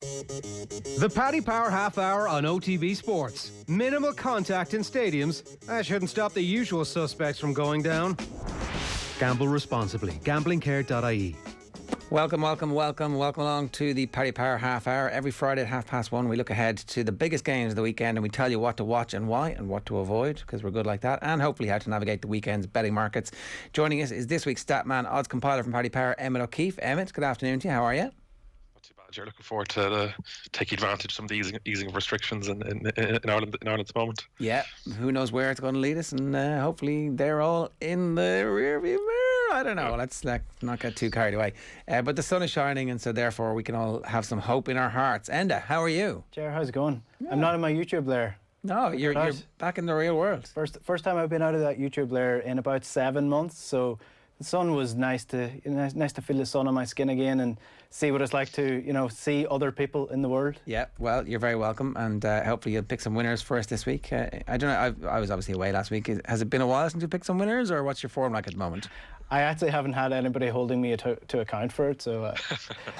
The Paddy Power Half Hour on OTB Sports. Minimal contact in stadiums. That shouldn't stop the usual suspects from going down. Gamble responsibly. Gamblingcare.ie. Welcome along to the Paddy Power Half Hour. Every Friday at 1:30 we look ahead to the biggest games of the weekend and we tell you what to watch and why and what to avoid, because we're good like that, and hopefully how to navigate the weekend's betting markets. Joining us is this week's Statman odds compiler from Paddy Power, Emmet O'Keeffe. Emmet, good afternoon to you. How are you? You're looking forward to taking advantage of some of the easing of restrictions in Ireland at the moment. Yeah, who knows where it's going to lead us, and hopefully they're all in the rearview mirror. I don't know, let's not get too carried away. But the sun is shining, and so therefore we can all have some hope in our hearts. Enda, how are you? Ger, how's it going? Yeah. I'm not in my YouTube lair. No, you're back in the real world. First time I've been out of that YouTube lair in about 7 months, so the sun was nice to feel the sun on my skin again and see what it's like to see other people in the world. Yeah, well, you're very welcome, and hopefully you'll pick some winners for us this week. I don't know, I was obviously away last week. Has it been a while since you picked some winners, or what's your form like at the moment? I actually haven't had anybody holding me to account for it, so I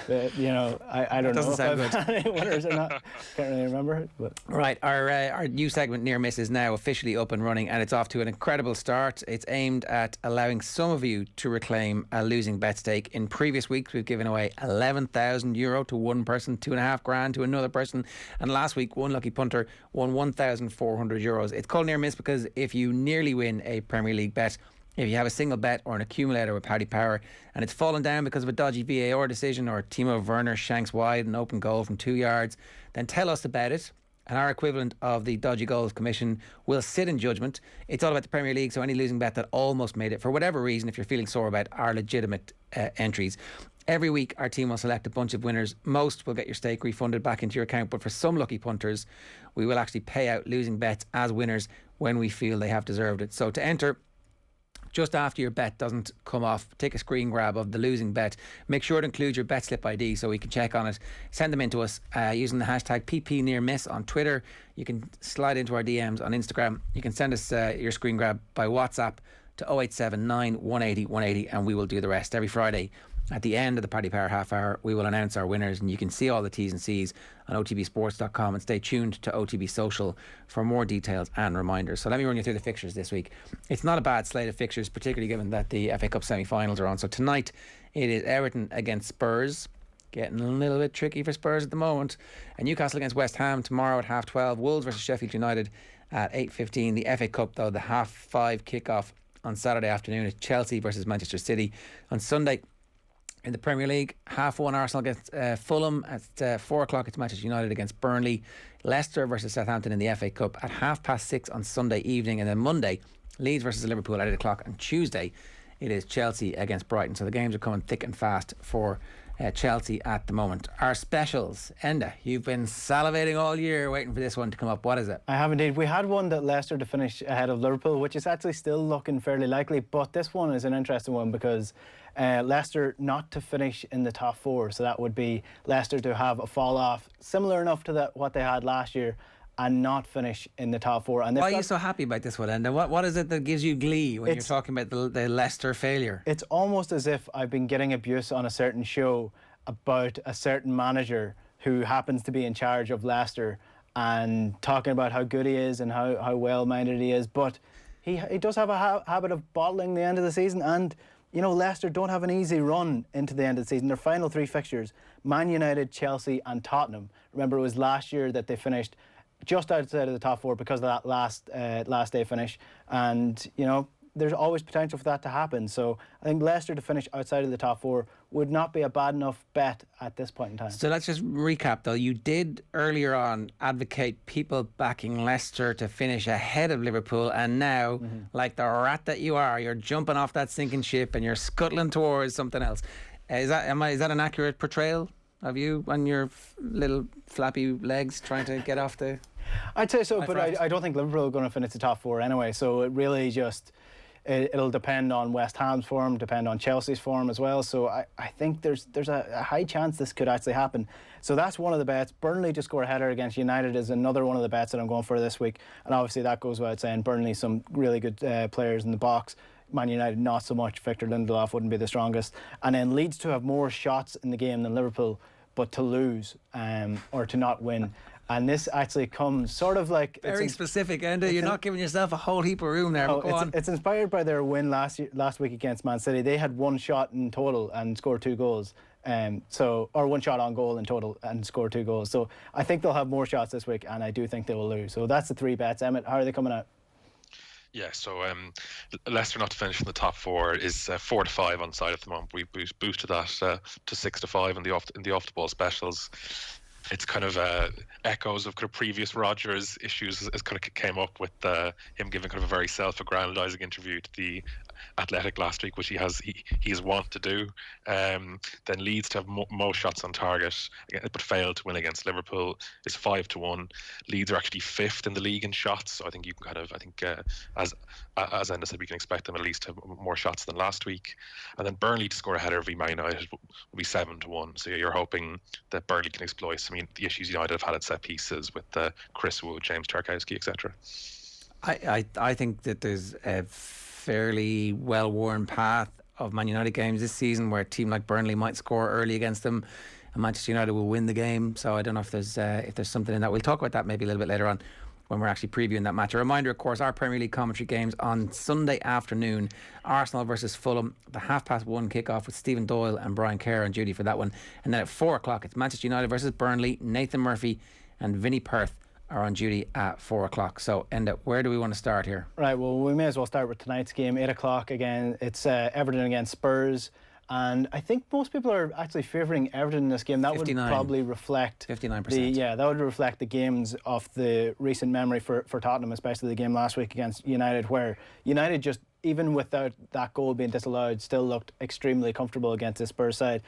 don't know if I've had any winners or not. Can't really remember it. But. Right, our new segment Near Miss is now officially up and running, and it's off to an incredible start. It's aimed at allowing some of you to reclaim a losing bet stake. In previous weeks, we've given away €11,000 to one person, €2,500 to another person, and last week one lucky punter won €1,400. It's called Near Miss because if you nearly win a Premier League bet, if you have a single bet or an accumulator with Paddy Power and it's fallen down because of a dodgy VAR decision or Timo Werner shanks wide an open goal from 2 yards, then tell us about it, and our equivalent of the Dodgy Goals Commission will sit in judgment. It's all about the Premier League, so any losing bet that almost made it, for whatever reason, if you're feeling sore about, are legitimate entries. Every week our team will select a bunch of winners. Most will get your stake refunded back into your account, but for some lucky punters we will actually pay out losing bets as winners when we feel they have deserved it. So to enter, just after your bet doesn't come off, take a screen grab of the losing bet. Make sure to include your bet slip ID so we can check on it. Send them in to us using the hashtag PPNearMiss on Twitter. You can slide into our DMs on Instagram. You can send us your screen grab by WhatsApp to 0879 180 180 and we will do the rest. Every Friday at the end of the Paddy Power Half Hour we will announce our winners, and you can see all the T's and C's on otbsports.com, and stay tuned to OTB Social for more details and reminders. So let me run you through the fixtures this week. It's not a bad slate of fixtures, particularly given that the FA Cup semi-finals are on. So tonight it is Everton against Spurs, getting a little bit tricky for Spurs at the moment, and Newcastle against West Ham tomorrow at 12:30. Wolves versus Sheffield United at 8:15. The FA Cup, though, the 5:30 kickoff on Saturday afternoon is Chelsea versus Manchester City. On Sunday in the Premier League, 1:30 Arsenal against Fulham. At 4 o'clock it's Manchester United against Burnley. Leicester versus Southampton in the FA Cup at 6:30 on Sunday evening. And then Monday, Leeds versus Liverpool at 8 o'clock. And Tuesday it is Chelsea against Brighton. So the games are coming thick and fast for Chelsea at the moment. Our specials, Enda, you've been salivating all year waiting for this one to come up. What is it? I have indeed. We had one that Leicester to finish ahead of Liverpool, which is actually still looking fairly likely, but this one is an interesting one because Leicester not to finish in the top four, so that would be Leicester to have a fall off similar enough to what they had last year and not finish in the top four. And why are you so happy about this one, Enda? What is it that gives you glee when you're talking about the Leicester failure? It's almost as if I've been getting abuse on a certain show about a certain manager who happens to be in charge of Leicester and talking about how good he is and how well-minded he is, but he does have a habit of bottling the end of the season. And Leicester don't have an easy run into the end of the season. Their final three fixtures, Man United, Chelsea and Tottenham. Remember, it was last year that they finished just outside of the top four because of that last day finish. And, there's always potential for that to happen. So I think Leicester to finish outside of the top four would not be a bad enough bet at this point in time. So let's just recap, though. You did earlier on advocate people backing Leicester to finish ahead of Liverpool, and now, like the rat that you are, you're jumping off that sinking ship and you're scuttling towards something else. Is that an accurate portrayal of you on your little flappy legs trying to get off the... I'd say so, but I don't think Liverpool are going to finish the top four anyway, so it really just... It'll depend on West Ham's form, depend on Chelsea's form as well. So I think there's a high chance this could actually happen. So that's one of the bets. Burnley to score a header against United is another one of the bets that I'm going for this week. And obviously that goes without saying. Burnley, some really good players in the box. Man United, not so much. Victor Lindelof wouldn't be the strongest. And then Leeds to have more shots in the game than Liverpool. but to lose or to not win. And this actually comes sort of like... Very specific, Enda. You're not giving yourself a whole heap of room there, but go on. It's inspired by their win last week against Man City. They had one shot in total and scored 2 goals. Or one shot on goal in total and scored 2 goals. So I think they'll have more shots this week, and I do think they will lose. So that's the 3 bets. Emmet, how are they coming out? Yeah, so Leicester not to finish in the top 4 is 4 to 5 on side at the moment. We boosted that to 6 to 5 in the off the ball specials. It's kind of echoes of kind of previous Rodgers issues as kind of came up with him giving kind of a very self-aggrandizing interview to the Athletic last week, which he is wont to do. Then Leeds to have most shots on target, but failed to win against Liverpool is 5 to 1. Leeds are actually 5th in the league in shots, so I think you can kind of as Enda said, we can expect them at least to have more shots than last week. And then Burnley to score a header v Man United will be 7 to 1. So you're hoping that Burnley can exploit some the issues United have had at set pieces with Chris Wood, James Tarkowski, etc. I think that there's a fairly well-worn path of Man United games this season where a team like Burnley might score early against them and Manchester United will win the game. So I don't know if there's something in that. We'll talk about that maybe a little bit later on when we're actually previewing that match. A reminder, of course, our Premier League commentary games on Sunday afternoon. Arsenal versus Fulham, the 1:30 kickoff with Stephen Doyle and Brian Kerr on duty for that one. And then at 4 o'clock, it's Manchester United versus Burnley. Nathan Murphy and Vinnie Perth are on duty at 4 o'clock. So, Enda, where do we want to start here? Right, well, we may as well start with tonight's game, 8 o'clock again. It's Everton against Spurs. And I think most people are actually favouring Everton in this game. That 59. would probably reflect 59%. that would reflect the games of the recent memory for Tottenham, especially the game last week against United, where United just, even without that goal being disallowed, still looked extremely comfortable against the Spurs side.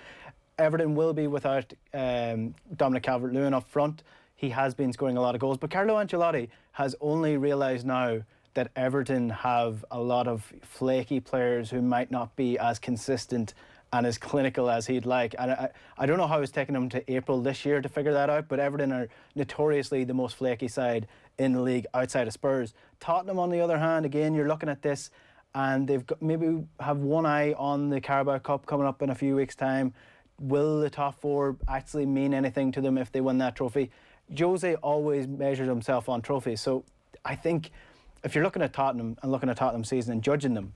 Everton will be without Dominic Calvert-Lewin up front. He has been scoring a lot of goals, but Carlo Ancelotti has only realised now that Everton have a lot of flaky players who might not be as consistent and as clinical as he'd like. And I don't know how it's taken him to April this year to figure that out, but Everton are notoriously the most flaky side in the league outside of Spurs. Tottenham, on the other hand, again, you're looking at this and they've got, maybe have one eye on the Carabao Cup coming up in a few weeks' time. Will the top 4 actually mean anything to them if they win that trophy? Jose always measures himself on trophies, so I think if you're looking at Tottenham and looking at Tottenham's season and judging them,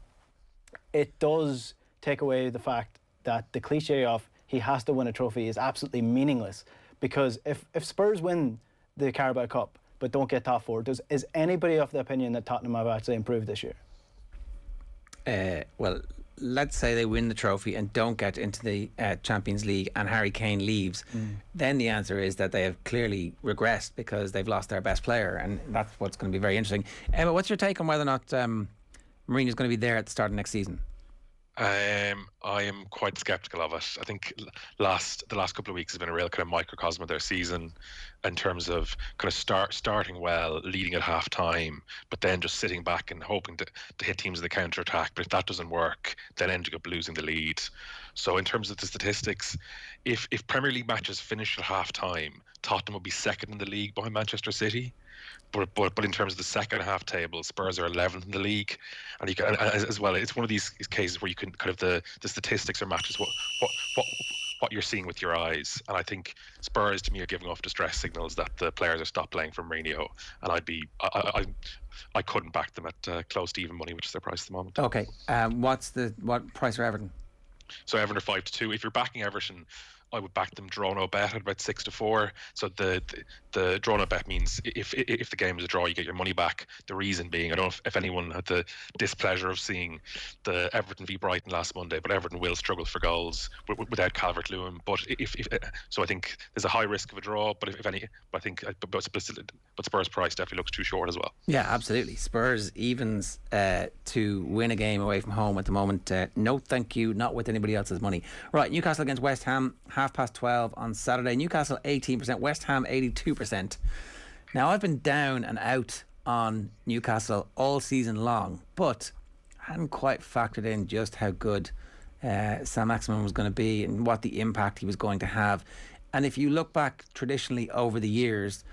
it does take away the fact that the cliche of he has to win a trophy is absolutely meaningless. Because if Spurs win the Carabao Cup but don't get top 4, is anybody of the opinion that Tottenham have actually improved this year? Well, let's say they win the trophy and don't get into the Champions League and Harry Kane leaves, then the answer is that they have clearly regressed because they've lost their best player, and that's what's going to be very interesting. Emma, what's your take on whether or not Mourinho's going to be there at the start of next season? I am quite sceptical of it. I think the last couple of weeks has been a real kind of microcosm of their season in terms of kind of starting well, leading at half time, but then just sitting back and hoping to hit teams in the counter attack. But if that doesn't work, then ending up losing the lead. So in terms of the statistics, if Premier League matches finish at half time, Tottenham will be second in the league behind Manchester City. But in terms of the second half table, Spurs are 11th in the league, and you can, as well, it's one of these cases where you can kind of the statistics are matches what you're seeing with your eyes. And I think Spurs to me are giving off distress signals that the players are stopped playing for Mourinho, and I couldn't back them at close to even money, which is their price at the moment. Okay, what price are Everton? So Everton are 5 to 2. If you're backing Everton, I would back them draw no bet at about 6 to 4. So the draw no bet means if the game is a draw, you get your money back. The reason being, I don't know if anyone had the displeasure of seeing the Everton v Brighton last Monday, but Everton will struggle for goals without Calvert-Lewin. But so I think there's a high risk of a draw. But but Spurs' price definitely looks too short as well. Yeah, absolutely. Spurs evens to win a game away from home at the moment. No, thank you, not with anybody else's money. Right, Newcastle against West Ham. 12:30 on Saturday. Newcastle 18%, West Ham 82%. Now, I've been down and out on Newcastle all season long, but I hadn't quite factored in just how good Saint-Maximin was going to be and what the impact he was going to have. And if you look back traditionally over the years,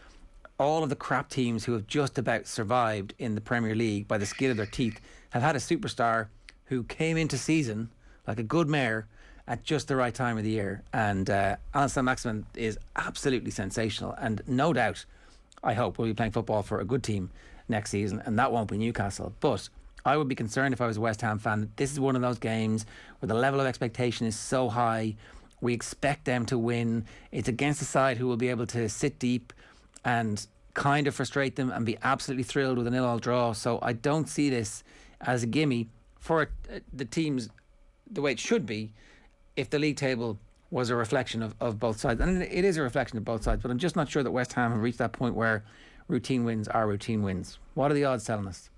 all of the crap teams who have just about survived in the Premier League by the skin of their teeth have had a superstar who came into season like a good mare at just the right time of the year. And Alan Saint-Maximin is absolutely sensational. And no doubt, I hope, we'll be playing football for a good team next season, and that won't be Newcastle. But I would be concerned if I was a West Ham fan that this is one of those games where the level of expectation is so high. We expect them to win. It's against a side who will be able to sit deep and kind of frustrate them and be absolutely thrilled with a 0-0 draw. So I don't see this as a gimme for the teams the way it should be if the league table was a reflection of both sides. And it is a reflection of both sides, but I'm just not sure that West Ham have reached that point where routine wins are routine wins. What are the odds telling us?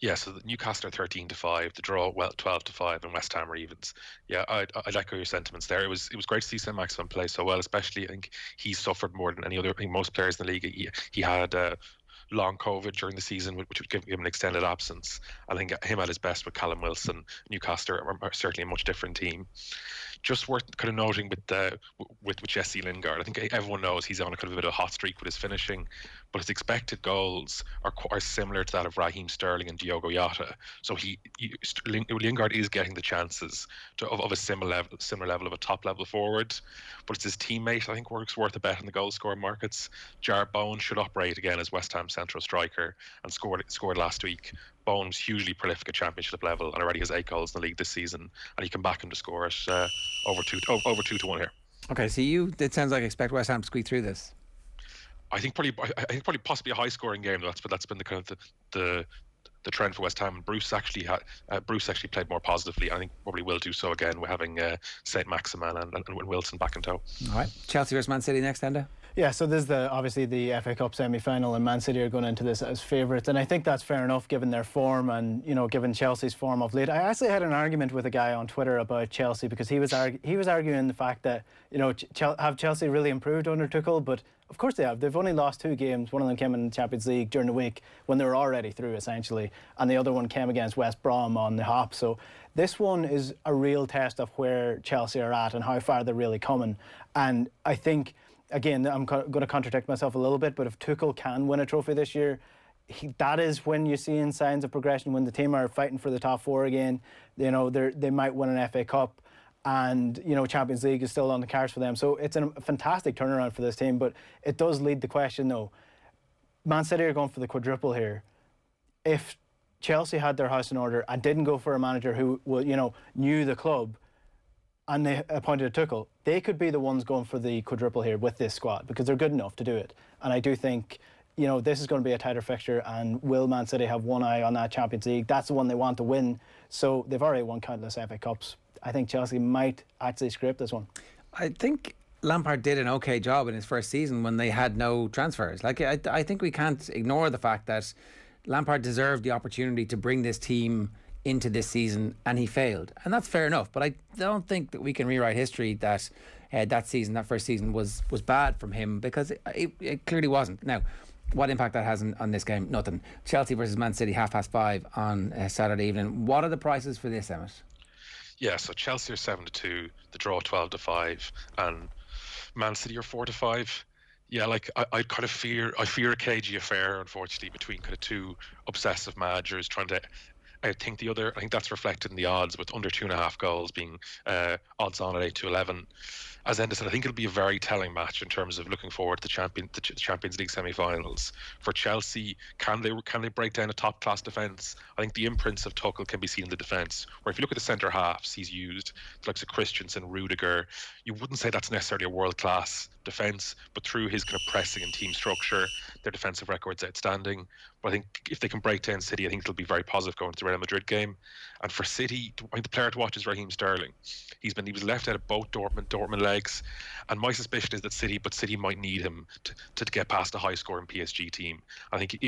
Yeah, so Newcastle are 13-5, the draw 12-5, and West Ham are evens. Yeah, I like your sentiments there. It was great to see Saint-Maximin play so well, especially I think he suffered more than any other. I think most players in the league. He had long COVID during the season, which would give him an extended absence. I think him at his best with Callum Wilson. Newcastle are certainly a much different team. Just worth kind of noting with Jesse Lingard. I think everyone knows he's on a kind of a bit of a hot streak with his finishing, but his expected goals are similar to that of Raheem Sterling and Diogo Jota. So Lingard is getting the chances of a similar level of a top level forward, but it's his teammate I think works worth a bet in the goal scoring markets. Jarrett Bowen should operate again as West Ham central striker and scored last week. Bowen's hugely prolific at championship level and already has 8 goals in the league this season, and you can back him to score it over 2-1 here. Okay, so it sounds like expect West Ham to squeak through this. I think probably possibly a high scoring game. That's been the kind of the trend for West Ham. Bruce actually played more positively. I think probably will do so again. We're having Saint-Maximin and Wilson back in tow. All right, Chelsea versus Man City next, Enda. Yeah, so this is obviously the FA Cup semi-final, and Man City are going into this as favourites, and I think that's fair enough given their form and given Chelsea's form of late. I actually had an argument with a guy on Twitter about Chelsea because he was arguing the fact that have Chelsea really improved under Tuchel, but of course they have. They've only lost 2 games. One of them came in the Champions League during the week when they were already through essentially, and the other one came against West Brom on the hop. So this one is a real test of where Chelsea are at and how far they're really coming. And I think, again, I'm going to contradict myself a little bit, but if Tuchel can win a trophy this year, that is when you're seeing signs of progression, when the team are fighting for the top 4 again. They might win an FA Cup, and Champions League is still on the cards for them. So it's a fantastic turnaround for this team, but it does lead the question though. Man City are going for the quadruple here. If Chelsea had their house in order and didn't go for a manager who knew the club, and they appointed a Tuchel, they could be the ones going for the quadruple here with this squad because they're good enough to do it. And I do think, this is going to be a tighter fixture, and will Man City have one eye on that Champions League? That's the one they want to win. So they've already won countless FA Cups. I think Chelsea might actually scrape this one. I think Lampard did an okay job in his first season when they had no transfers. I think we can't ignore the fact that Lampard deserved the opportunity to bring this team into this season, and he failed, and that's fair enough. But I don't think that we can rewrite history that that first season was bad from him, because it clearly wasn't. Now, what impact that has on this game? Nothing. Chelsea versus Man City, 5:30 on Saturday evening. What are the prices for this, Emmet? Yeah, so Chelsea are 7-2, the draw 12-5, and Man City are 4-5. Yeah, I kind of fear a cagey affair, unfortunately, between kind of 2 obsessive managers trying to. I think that's reflected in the odds, with under 2.5 goals being odds on at 8-11. As Enda said, I think it'll be a very telling match in terms of looking forward to the Champions League semi-finals. For Chelsea, can they break down a top-class defence? I think the imprints of Tuchel can be seen in the defence, where if you look at the centre halves he's used, the likes of Christensen, Rudiger, you wouldn't say that's necessarily a world-class defence, but through his kind of pressing and team structure, their defensive record's outstanding. But I think if they can break down City, I think it'll be very positive going to the Real Madrid game. And for City, I think the player to watch is Raheem Sterling. He was left out of both Dortmund legs, and my suspicion is that City might need him to get past a high-scoring PSG team. I think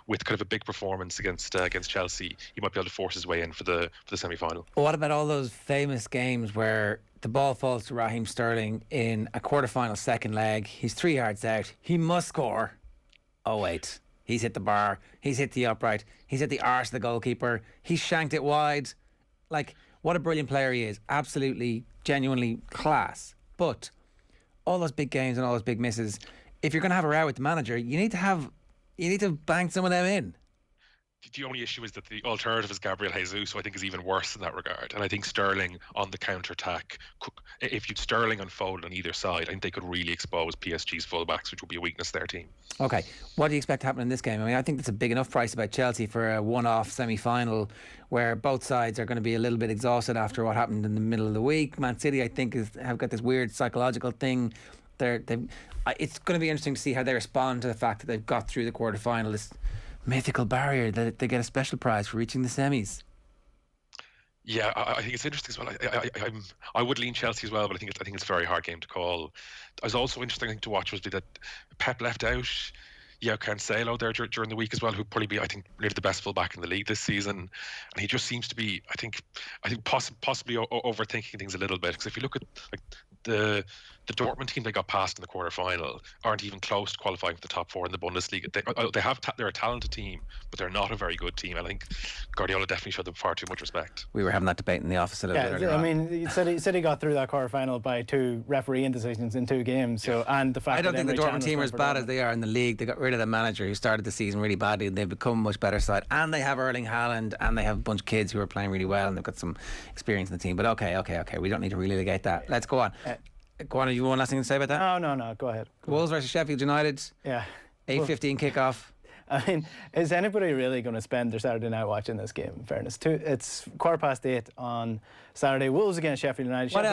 with kind of a big performance against Chelsea, he might be able to force his way in for the semi-final. What about all those famous games where the ball falls to Raheem Sterling in a quarter-final second leg? He's 3 yards out. He must score. Oh wait, he's hit the bar. He's hit the upright. He's hit the arse of the goalkeeper. He's shanked it wide. What a brilliant player he is. Absolutely, genuinely class. But all those big games and all those big misses, if you're going to have a row with the manager, you need to bang some of them in. the only issue is that the alternative is Gabriel Jesus, who I think is even worse in that regard. And I think Sterling on the counter-attack, if you'd Sterling and Foden on either side, I think they could really expose PSG's fullbacks, which would be a weakness of their team. Okay, what do you expect to happen in this game? I mean, I think that's a big enough price about Chelsea for a one-off semi-final where both sides are going to be a little bit exhausted after what happened in the middle of the week. Man City, I think, have got this weird psychological thing. It's going to be interesting to see how they respond to the fact that they've got through the quarter-final, this mythical barrier that they get a special prize for reaching the semis. Yeah, I think it's interesting as well. I would lean Chelsea as well, but I think it's a very hard game to call. It was also interesting, I think, to watch was that Pep left out Cancelo there during the week as well, who'd probably be, I think, really the best fullback in the league this season, and he just seems to be, I think possibly overthinking things a little bit. Because if you look at like the Dortmund team they got past in the quarter-final aren't even close to qualifying for the top 4 in the Bundesliga. They're a talented team, but they're not a very good team. I think Guardiola definitely showed them far too much respect. We were having that debate in the office a little bit earlier on. I mean, he said he got through that quarter-final by 2 referee indecisions in 2 games. So, and the fact I don't think the Emre Can Dortmund team are as bad as they are in the league. They got rid of the manager who started the season really badly, and they've become a much better side. And they have Erling Haaland, and they have a bunch of kids who are playing really well, and they've got some experience in the team. But okay. We don't need to relitigate that. Let's go on. Go on, you one last thing to say about that? No, go ahead. Wolves versus Sheffield United. Yeah. 8:15 kickoff. I mean, is anybody really going to spend their Saturday night watching this game, in fairness? It's 8:15 on Saturday. Wolves against Sheffield United. What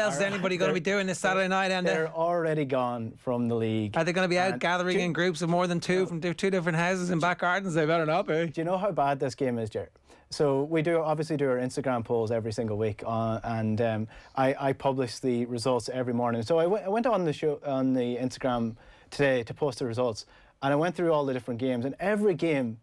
else is anybody going to be doing this Saturday night, Enda? They're already gone from the league. Are they going to be out gathering in groups of more than 2 from 2 different houses in back gardens? They better not be. Do you know how bad this game is, Jerry? So we obviously do our Instagram polls every single week, and I publish the results every morning. So I went on the Instagram today to post the results, and I went through all the different games, and every game,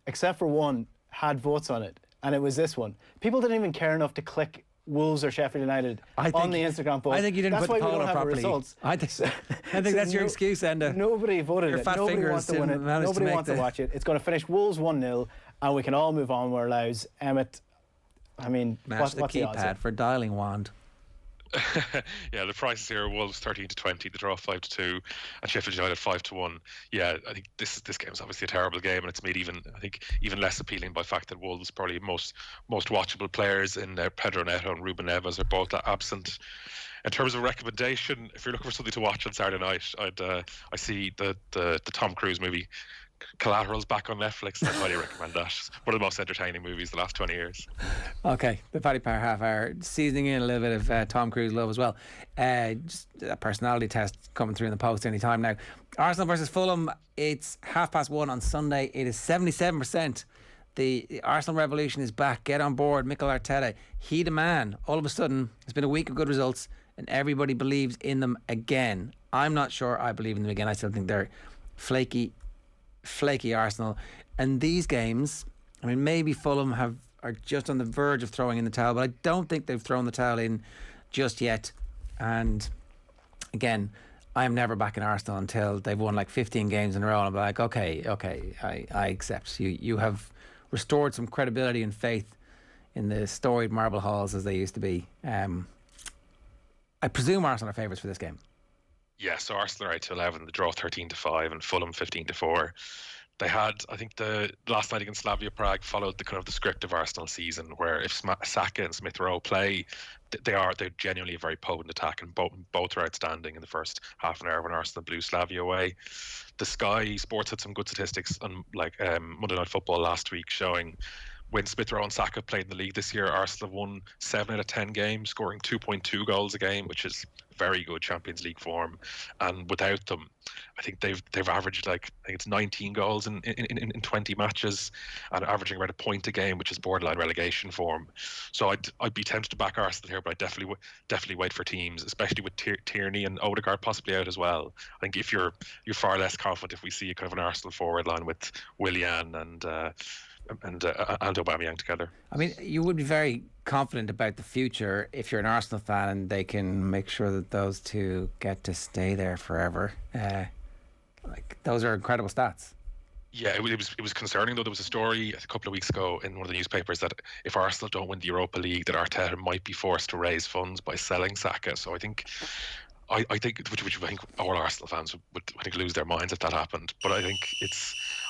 except for one, had votes on it, and it was this one. People didn't even care enough to click Wolves or Sheffield United on the Instagram poll. I think you didn't put the poll up properly. I think that's your excuse, Enda. Nobody voted your it. Fat Nobody fingers wants to win it. Nobody wants to watch it. It's going to finish Wolves 1-0, and we can all move on. Where allows Emmet. I mean, what's the odds? Keypad for dialing wand. Yeah, the prices here: Wolves 13-20, the draw 5-2, and Sheffield United 5-1. Yeah, I think this game is obviously a terrible game, and it's made even less appealing by the fact that Wolves probably most watchable players in Pedro Neto and Ruben Neves are both absent. In terms of recommendation, if you're looking for something to watch on Saturday night, I see the Tom Cruise movie Collateral's back on Netflix. I highly recommend that. One of the most entertaining movies the last 20 years. Okay, the Paddy Power half hour, seasoning in a little bit of Tom Cruise love as well. Just a personality test coming through in the post any time now. Arsenal versus Fulham, it's 1:30 on Sunday. It is 77%. The Arsenal revolution is back. Get on board, Mikel Arteta. He the man. All of a sudden, it's been a week of good results, and everybody believes in them again. I'm not sure I believe in them again. I still think they're flaky Arsenal. And these games, I mean, maybe Fulham are just on the verge of throwing in the towel, but I don't think they've thrown the towel in just yet. And again, I am never backing Arsenal until they've won like 15 games in a row, and I'm like, okay, I accept. You have restored some credibility and faith in the storied marble halls as they used to be. I presume Arsenal are favourites for this game. Yeah, so Arsenal are 8-11, the draw 13-5, and Fulham 15-4. They had, I think, the last night against Slavia Prague followed the kind of the script of Arsenal season, where if Saka and Smith Rowe play, they're genuinely a very potent attack, and both are outstanding in the first half an hour when Arsenal blew Slavia away. The Sky Sports had some good statistics on Monday Night Football last week showing when Smith Rowe and Saka played in the league this year, Arsenal have won 7 out of 10 games, scoring 2.2 goals a game, which is very good Champions League form. And without them, I think they've averaged I think it's 19 goals in 20 matches, and averaging around a point a game, which is borderline relegation form. So I'd be tempted to back Arsenal here, but I definitely wait for teams, especially with Tierney and Odegaard possibly out as well. I think if you're far less confident if we see a kind of an Arsenal forward line with Willian and Aubameyang together. I mean, you would be very confident about the future if you're an Arsenal fan and they can make sure that those two get to stay there forever. Those are incredible stats. Yeah, it was concerning though. There was a story a couple of weeks ago in one of the newspapers that if Arsenal don't win the Europa League, that Arteta might be forced to raise funds by selling Saka. So I think which I think all Arsenal fans would lose their minds if that happened. But I think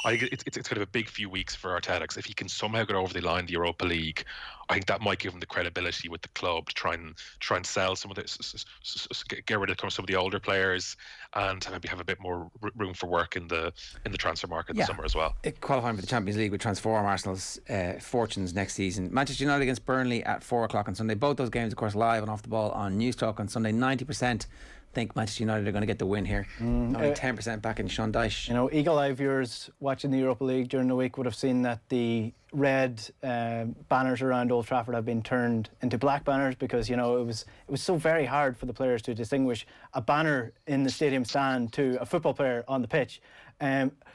I think it's kind of a big few weeks for Arteta. 'Cause if he can somehow get over the line, the Europa League, I think that might give him the credibility with the club to try and sell some of this, get rid of some of the older players, and maybe have a bit more room for work in the transfer market this summer as well. Qualifying for the Champions League would transform Arsenal's fortunes next season. Manchester United against Burnley at 4 o'clock on Sunday. Both those games, of course, live and off the ball on News Talk on Sunday. 90% think Manchester United are going to get the win here. Only 10% back in Sean Dyche. You know, eagle-eye viewers watching the Europa League during the week would have seen that the red banners around Old Trafford have been turned into black banners, because, you know, it was so very hard for the players to distinguish a banner in the stadium stand to a football player on the pitch.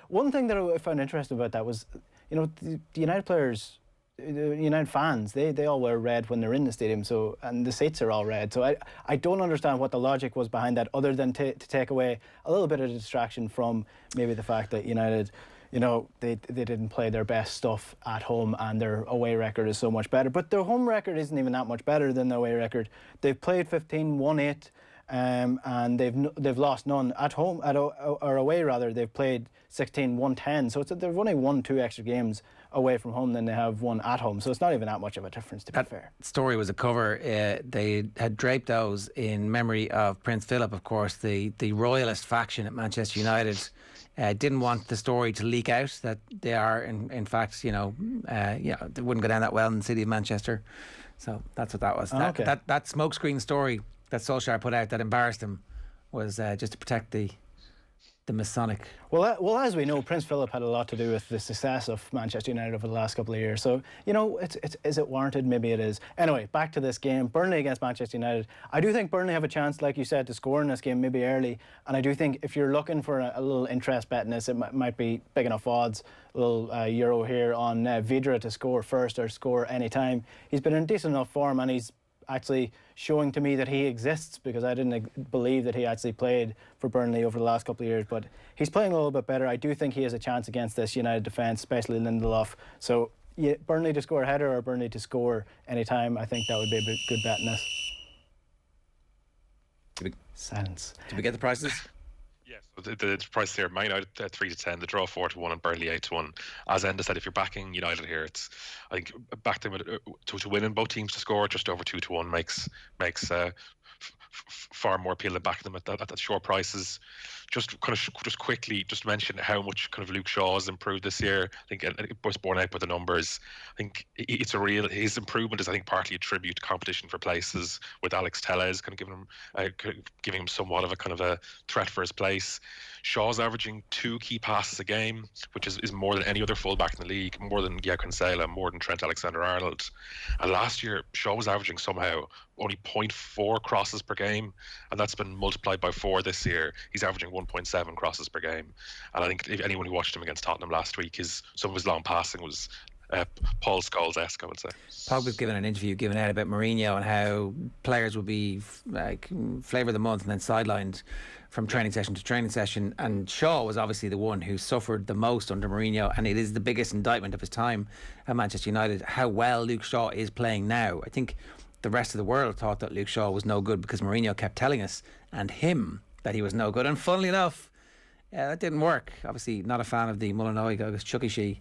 One thing that I found interesting about that was, you know, the United players, the United fans, they all wear red when they're in the stadium, so, and the seats are all red. So I don't understand what the logic was behind that, other than to take away a little bit of distraction from maybe the fact that United, you know, they didn't play their best stuff at home and their away record is so much better. But their home record isn't even that much better than their away record. They've played 15, won 8, and they've lost none. At home, or away rather, they've played 16, won 10. So they've only won 2 extra games away from home than they have won at home. So it's not even that much of a difference, to be fair. Story was a cover. They had draped those in memory of Prince Philip, of course, the royalist faction at Manchester United. Didn't want the story to leak out that they are, in fact, you know, they wouldn't go down that well in the city of Manchester. So that's what that was. That smokescreen story that Solskjaer put out that embarrassed him was just to protect the Masonic. Well, as we know, Prince Philip had a lot to do with the success of Manchester United over the last couple of years. So, you know, is it warranted? Maybe it is. Anyway, back to this game. Burnley against Manchester United. I do think Burnley have a chance, like you said, to score in this game, maybe early. And I do think if you're looking for a little interest bet in this, it might be big enough odds. A little euro here on Vidra to score first or score any time. He's been in decent enough form, and he's actually showing to me that he exists, because I didn't believe that he actually played for Burnley over the last couple of years, but he's playing a little bit better. I do think he has a chance against this United defence, especially Lindelof. So yeah, Burnley to score a header or Burnley to score any time, I think that would be a good bet in this. Silence. Did we get the prices? Yes, so the price here: Man United 3-10, the draw 4-1, and Burnley 8-1. As Enda said, if you're backing United here, I think back them to win in both teams to score just over 2-1 makes far more appeal than backing them at that short prices. Just quickly mention how much kind of Luke Shaw has improved this year. I think it was borne out by the numbers. I think his improvement is, I think, partly a tribute to competition for places with Alex Telles kind of giving him somewhat of a kind of a threat for his place. Shaw's averaging 2 key passes a game, which is more than any other fullback in the league, more than Cancelo, more than Trent Alexander-Arnold. And last year, Shaw was averaging somehow only 0.4 crosses per game, and that's been multiplied by 4 this year. He's averaging 1.7 crosses per game. And I think if anyone who watched him against Tottenham last week, some of his long passing was Paul Scholes-esque, I would say. Pogba's given an interview given out about Mourinho and how players will be like flavour of the month and then sidelined from training session to training session, and Shaw was obviously the one who suffered the most under Mourinho, and it is the biggest indictment of his time at Manchester United how well Luke Shaw is playing now. I think the rest of the world thought that Luke Shaw was no good because Mourinho kept telling us and him that he was no good, and funnily enough that didn't work. Obviously not a fan of the Mullineux Agus Chucky She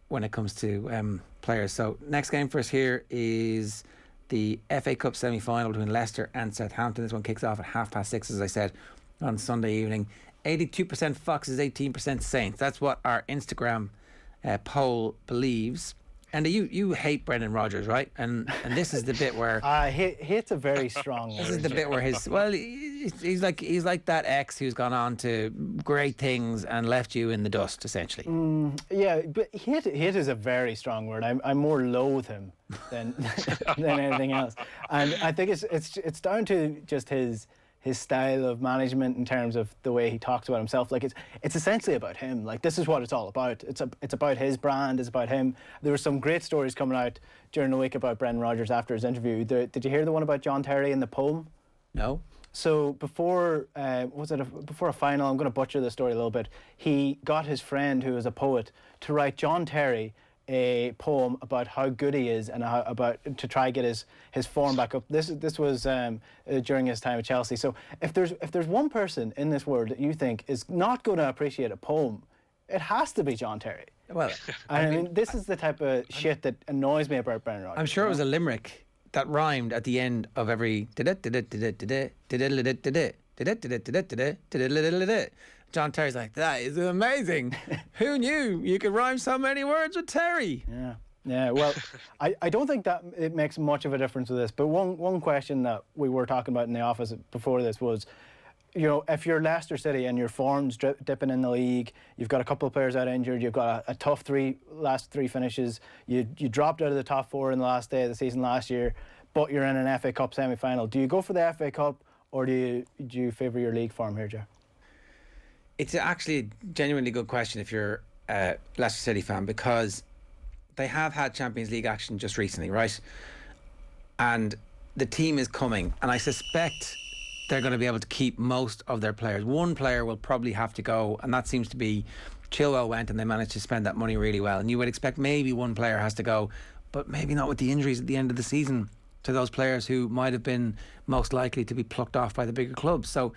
when it comes to players. So next game for us here is the FA Cup semi-final between Leicester and Southampton. This one kicks off at 6:30, as I said, on Sunday evening. 82% Foxes, 18% Saints. That's what our Instagram poll believes. And you hate Brendan Rodgers, right? And this is the bit where hate's a very strong word. This is the bit where he's like that ex who's gone on to great things and left you in the dust, essentially. Yeah, but hate is a very strong word. I more loathe him than anything else, and I think it's down to just his style of management in terms of the way he talks about himself. Like it's essentially about him. Like this is what it's all about. It's about his brand. It's about him. There were some great stories coming out during the week about Brendan Rodgers after his interview. Did you hear the one about John Terry and the poem? No. So before a final, I'm going to butcher the story a little bit. He got his friend, who is a poet, to write John Terry a poem about how good he is and about to try get his form back up. This was during his time at Chelsea. So if there's one person in this world that you think is not going to appreciate a poem, it has to be John Terry. Well, I mean, this is the type of shit that annoys me about Brendan Rodgers. I'm sure it was a limerick that rhymed at the end of every. John Terry's like, that is amazing. Who knew you could rhyme so many words with Terry? Yeah. Well, I don't think that it makes much of a difference with this. But one question that we were talking about in the office before this was, if you're Leicester City and your form's dipping in the league, you've got a couple of players out injured, you've got a tough last three finishes, you dropped out of the top four in the last day of the season last year, but you're in an FA Cup semi-final. Do you go for the FA Cup, or do you favour your league form here, Joe? It's actually a genuinely good question if you're a Leicester City fan, because they have had Champions League action just recently, right? And the team is coming, and I suspect they're going to be able to keep most of their players. One player will probably have to go, and that seems to be Chilwell went, and they managed to spend that money really well. And you would expect maybe one player has to go, but maybe not with the injuries at the end of the season to those players who might have been most likely to be plucked off by the bigger clubs. So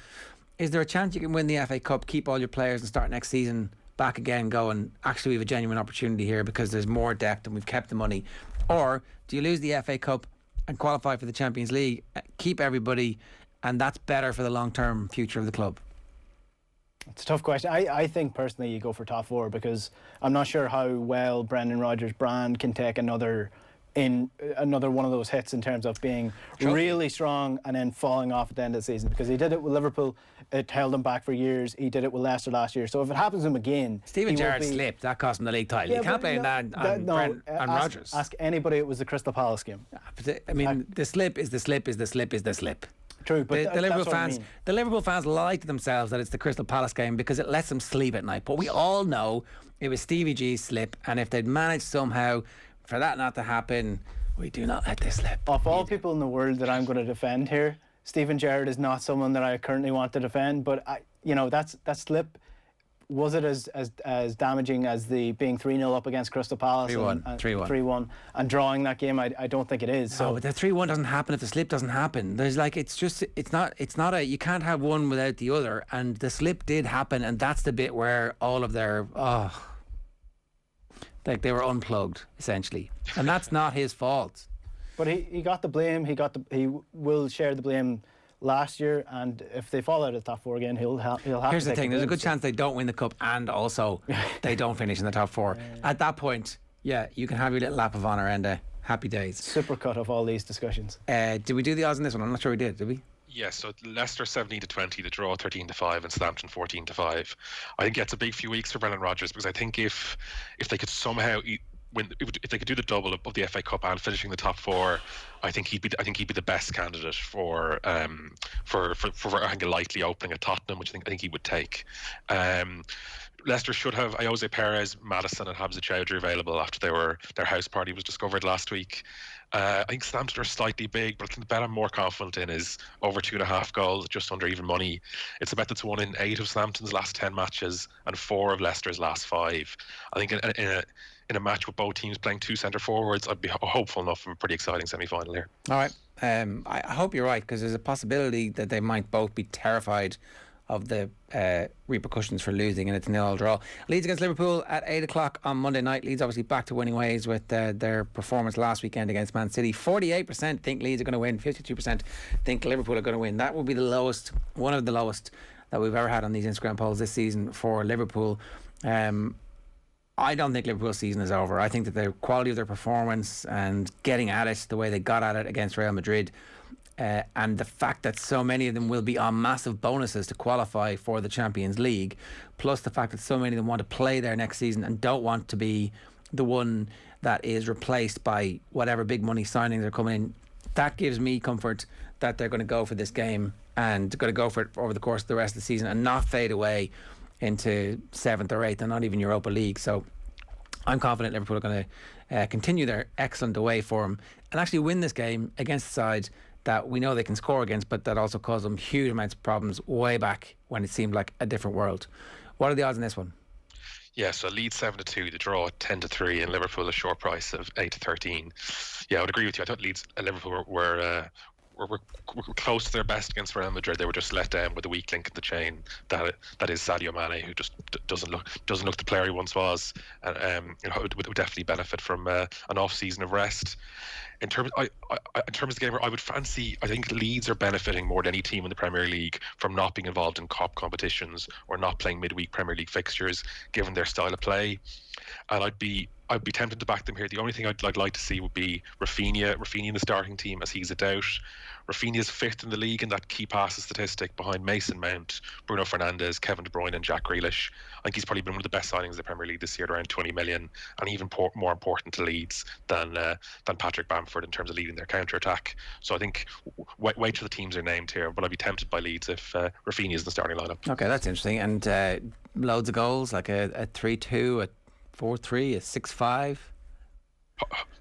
is there a chance you can win the FA Cup, keep all your players and start next season back again going, actually we have a genuine opportunity here because there's more depth and we've kept the money? Or do you lose the FA Cup and qualify for the Champions League, keep everybody, and that's better for the long-term future of the club? It's a tough question. I think personally you go for top four, because I'm not sure how well Brendan Rodgers' brand can take another one of those hits in terms of being really strong and then falling off at the end of the season, because he did it with Liverpool, it held him back for years. He did it with Leicester last year, so if it happens to him again, Steven Gerrard slipped, that cost him the league title. You can't blame that on Rodgers. Ask anybody, it was the Crystal Palace game. I mean, the slip is the slip is the slip is the slip. True, but the Liverpool fans lie to themselves that it's the Crystal Palace game because it lets them sleep at night, but we all know it was Stevie G's slip, and if they'd managed somehow for that not to happen, we do not let this slip. Of all people in the world that I'm going to defend here, Steven Gerrard is not someone that I currently want to defend, but that slip, was it as damaging as the being 3-0 up against Crystal Palace 3-1 and drawing that game? I don't think it is. So but the 3-1 doesn't happen if the slip doesn't happen. There's it's not you can't have one without the other, and the slip did happen, and that's the bit where all of their like they were unplugged essentially, and that's not his fault. But he got the blame. He will share the blame last year, and if they fall out of the top four again, he'll have. Here's to the thing: there's a good chance they don't win the cup, and also they don't finish in the top four. At that point, you can have your little lap of honour, Enda. Happy days. Supercut of all these discussions. Did we do the odds on this one? I'm not sure we did we? Yes, so Leicester 17-20, the draw 13-5, and Southampton 14-5. I think it's a big few weeks for Brendan Rodgers, because I think if they could somehow if they could do the double of the FA Cup and finishing the top four, I think he'd be the best candidate for I think a likely opening at Tottenham, which I think he would take. Leicester should have Jose Perez, Maddison, and Hamza Chowdhury available after their house party was discovered last week. I think Southampton are slightly big, but I think the bet I'm more confident in is over 2.5 goals, just under even money. It's a bet that's won in 8 of Southampton's last 10 matches and 4 of Leicester's last 5. I think in a match with both teams playing 2 centre forwards, I'd be hopeful enough of a pretty exciting semi-final here. All right. I hope you're right, because there's a possibility that they might both be terrified of the repercussions for losing, and it's a 0-0 draw. Leeds against Liverpool at 8 o'clock on Monday night. Leeds obviously back to winning ways with their performance last weekend against Man City. 48% think Leeds are going to win, 52% think Liverpool are going to win. That will be the lowest, one of the lowest that we've ever had on these Instagram polls this season for Liverpool. I don't think Liverpool's season is over. I think that the quality of their performance and getting at it the way they got at it against Real Madrid, and the fact that so many of them will be on massive bonuses to qualify for the Champions League, plus the fact that so many of them want to play there next season and don't want to be the one that is replaced by whatever big money signings are coming in, that gives me comfort that they're going to go for this game and going to go for it over the course of the rest of the season and not fade away into 7th or 8th and not even Europa League. So I'm confident Liverpool are going to continue their excellent away form and actually win this game against the side that we know they can score against, but that also caused them huge amounts of problems way back when it seemed like a different world. What are the odds in this one? Yeah, so Leeds 7-2, the draw at 10-3, and Liverpool a short price of 8-13. Yeah, I would agree with you. I thought Leeds and Liverpool were close to their best against Real Madrid. They were just let down with the weak link in the chain that is Sadio Mane, who just doesn't look the player he once was, and would definitely benefit from an off season of rest. In terms of the game, I think Leeds are benefiting more than any team in the Premier League from not being involved in cup competitions or not playing midweek Premier League fixtures, given their style of play. And I'd be tempted to back them here. The only thing I'd like to see would be Rafinha in the starting team, as he's a doubt. Rafinha's fifth in the league in that key passes statistic behind Mason Mount, Bruno Fernandes, Kevin De Bruyne and Jack Grealish. I think he's probably been one of the best signings of the Premier League this year at around 20 million, and even more important to Leeds than Patrick Bamford in terms of leading their counter-attack. So I think wait till the teams are named here, but I'd be tempted by Leeds if Rafinha is in the starting lineup. Okay, that's interesting. And loads of goals, like a 3-2, a 4-3, a 6-5.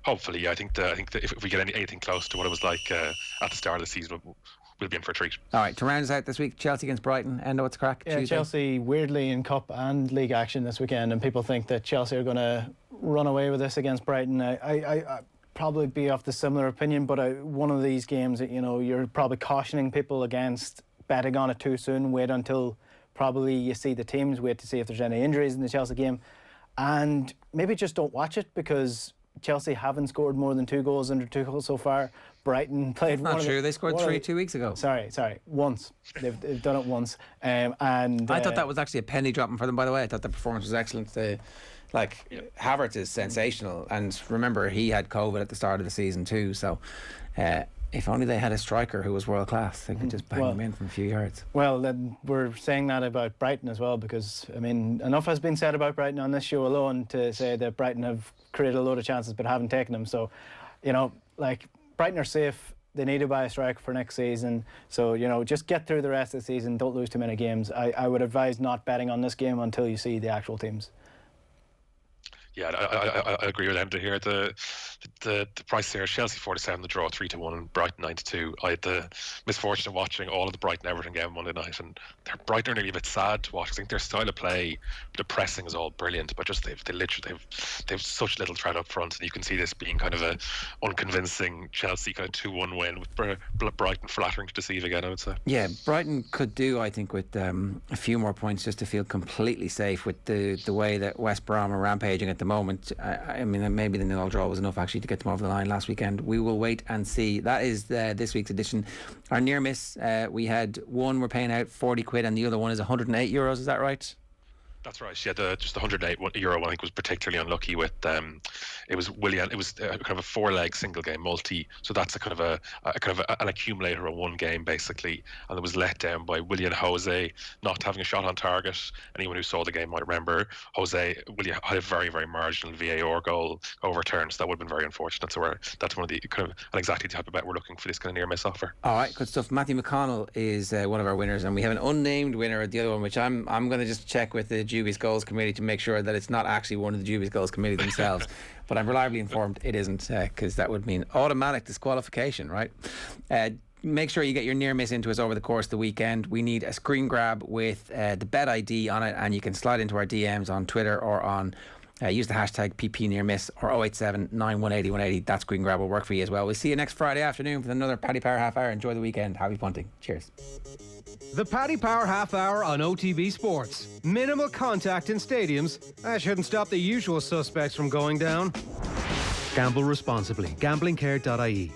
Hopefully, yeah. I think that if we get anything close to what it was like at the start of the season, we'll be in for a treat. All right, to round us out this week, Chelsea against Brighton. Enda, what's the crack? Yeah, Tuesday? Chelsea weirdly in cup and league action this weekend, and people think that Chelsea are going to run away with this against Brighton. I probably be of the similar opinion, but one of these games that you're probably cautioning people against betting on it too soon. Wait until probably you see the teams. Wait to see if there's any injuries in the Chelsea game, and maybe just don't watch it, because Chelsea haven't scored more than 2 goals under Tuchel so far. Brighton played. Not true. They scored 3 2 weeks ago. Sorry, once. They've done it once. And I thought that was actually a penny dropping for them. By the way, I thought the performance was excellent. Havertz is sensational, and remember he had COVID at the start of the season too. So. If only they had a striker who was world class, they could just bang him in from a few yards. Well, then we're saying that about Brighton as well, because enough has been said about Brighton on this show alone to say that Brighton have created a load of chances but haven't taken them. So, Brighton are safe. They need to buy a striker for next season. So, just get through the rest of the season. Don't lose too many games. I would advise not betting on this game until you see the actual teams. Yeah, I agree with Enda here. The price there: Chelsea 4-7, the draw 3-1, and Brighton 9-2. I had the misfortune of watching all of the Brighton Everton game Monday night, and Brighton are nearly a bit sad to watch. I think their style of play, the pressing is all brilliant, but just they've such little threat up front, and you can see this being kind of a unconvincing Chelsea kind of 2-1 win with Brighton flattering to deceive again, I would say. Yeah, Brighton could do, I think, with a few more points just to feel completely safe with the way that West Brom are rampaging at the moment. I mean, maybe the 0 draw was enough actually to get them over the line last weekend. We will wait and see. That is this week's edition. Our near miss, we had one we're paying out 40 quid and the other one is 108 euros. Is that right? That's right. Yeah, just the 108 euro I think was particularly unlucky with it was Willian. It was kind of a 4-leg single game multi. So that's a kind of an accumulator of one game basically, and it was let down by Willian Jose not having a shot on target. Anyone who saw the game might remember Willian had a very, very marginal VAR goal overturned, so that would have been very unfortunate. So that's one of the kind of and exactly the type of bet we're looking for, this kind of near miss offer. All right, good stuff. Matthew McConnell is one of our winners, and we have an unnamed winner at the other one, which I'm going to just check with the Dubious Goals Committee to make sure that it's not actually one of the Dubious Goals Committee themselves. But I'm reliably informed it isn't, because that would mean automatic disqualification, right? Make sure you get your near miss into us over the course of the weekend. We need a screen grab with the bet ID on it, and you can slide into our DMs on Twitter or on use the hashtag PP near miss or 087 918 180. That screen grab will work for you as well. We'll see you next Friday afternoon for another Paddy Power half hour. Enjoy the weekend. Happy punting. Cheers. The Paddy Power half hour on OTB Sports. Minimal contact in stadiums. That shouldn't stop the usual suspects from going down. Gamble responsibly. Gamblingcare.ie.